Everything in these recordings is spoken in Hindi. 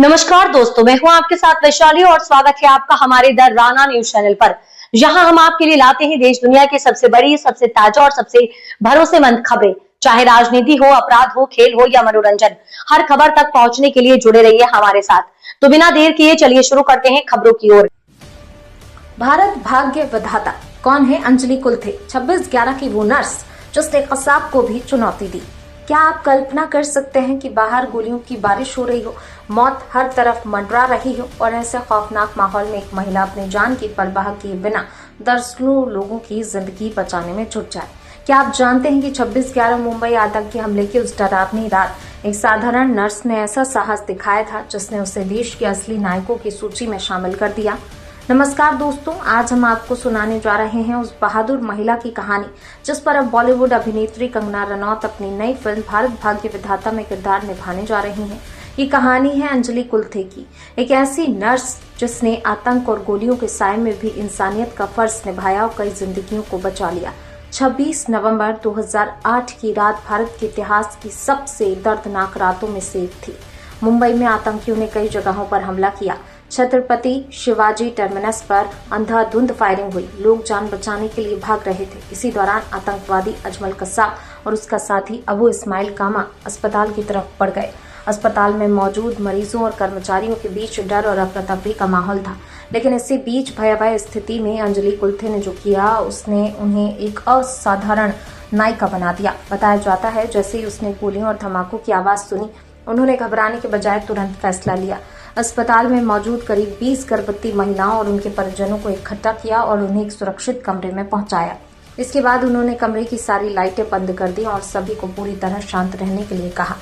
नमस्कार दोस्तों, मैं हूं आपके साथ वैशाली और स्वागत है आपका हमारे द राना न्यूज चैनल पर। जहां हम आपके लिए लाते हैं देश दुनिया की सबसे बड़ी, सबसे ताजा और सबसे भरोसेमंद खबरें। चाहे राजनीति हो, अपराध हो, खेल हो या मनोरंजन, हर खबर तक पहुंचने के लिए जुड़े रहिए हमारे साथ। तो बिना देर किए चलिए शुरू करते हैं खबरों की ओर। भारत भाग्य विधाता कौन है? अंजलि कुलथे, 26/11 की वो नर्स जिसने कसाब को भी चुनौती दी। क्या आप कल्पना कर सकते हैं कि बाहर गोलियों की बारिश हो रही हो, मौत हर तरफ मंडरा रही हो और ऐसे खौफनाक माहौल में एक महिला अपनी जान की परवाह किए बिना दर्जनों लोगों की जिंदगी बचाने में जुट जाए? क्या आप जानते हैं कि 26/11 मुंबई आतंकी हमले की उस डरावनी रात एक साधारण नर्स ने ऐसा साहस दिखाया था जिसने उसे देश के असली नायकों की सूची में शामिल कर दिया। नमस्कार दोस्तों, आज हम आपको सुनाने जा रहे हैं उस बहादुर महिला की कहानी जिस पर अब बॉलीवुड अभिनेत्री कंगना रनौत अपनी नई फिल्म भारत भाग्य विधाता में किरदार निभाने जा रही हैं। ये कहानी है अंजलि कुलथे की, एक ऐसी नर्स जिसने आतंक और गोलियों के साए में भी इंसानियत का फर्ज निभाया और कई जिंदगियों को बचा लिया। 26 नवंबर 2008 की रात भारत के इतिहास की सबसे दर्दनाक रातों में से एक थी। मुंबई में आतंकियों ने कई जगहों पर हमला किया। छत्रपति शिवाजी टर्मिनस पर अंधाधुंध फायरिंग हुई। लोग जान बचाने के लिए भाग रहे थे। इसी दौरान आतंकवादी अजमल कसाब और उसका साथी अबू इस्माइल कामा अस्पताल की तरफ बढ़ गए। अस्पताल में मौजूद मरीजों और कर्मचारियों के बीच डर और अफरा तफरी का माहौल था। लेकिन इसी बीच भयावह स्थिति में अंजलि कुलथे ने जो किया, उसने उन्हें एक असाधारण नायिका बना दिया। बताया जाता है जैसे ही उसने गोलियों और धमाकों की आवाज सुनी, उन्होंने घबराने के बजाय तुरंत फैसला लिया। अस्पताल में मौजूद करीब 20 गर्भवती महिलाओं और उनके परिजनों को इकट्ठा किया और उन्हें एक सुरक्षित कमरे में पहुंचाया। इसके बाद उन्होंने कमरे की सारी लाइटें बंद कर दी और सभी को पूरी तरह शांत रहने के लिए कहा।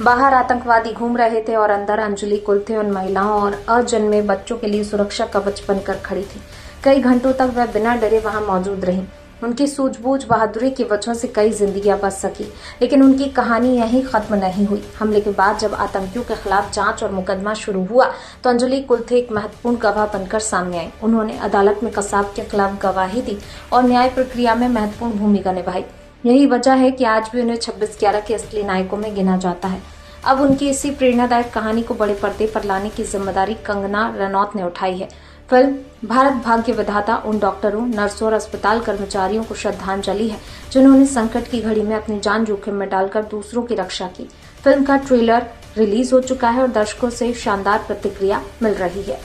बाहर आतंकवादी घूम रहे थे और अंदर अंजलि कुलथे उन महिलाओं और अजन्मे बच्चों के लिए सुरक्षा कवच बनकर खड़ी थी। कई घंटों तक वह बिना डरे वहां मौजूद रही। उनकी सूझबूझ बहादुरी की वजह से कई जिंदगियां बच सकी। लेकिन उनकी कहानी यहीं खत्म नहीं हुई। हमले के बाद जब आतंकियों के खिलाफ जांच और मुकदमा शुरू हुआ तो अंजलि कुलथे एक महत्वपूर्ण गवाह बनकर सामने आई। उन्होंने अदालत में कसाब के खिलाफ गवाही दी और न्याय प्रक्रिया में महत्वपूर्ण भूमिका निभाई। यही वजह है कि आज भी उन्हें 26/11 के असली नायकों में गिना जाता है। अब उनकी इसी प्रेरणादायक कहानी को बड़े पर्दे पर लाने की जिम्मेदारी कंगना रनौत ने उठाई है। फिल्म भारत भाग्य विधाता उन डॉक्टरों, नर्सों और अस्पताल कर्मचारियों को श्रद्धांजलि है जिन्होंने संकट की घड़ी में अपनी जान जोखिम में डालकर दूसरों की रक्षा की। फिल्म का ट्रेलर रिलीज हो चुका है और दर्शकों से शानदार प्रतिक्रिया मिल रही है।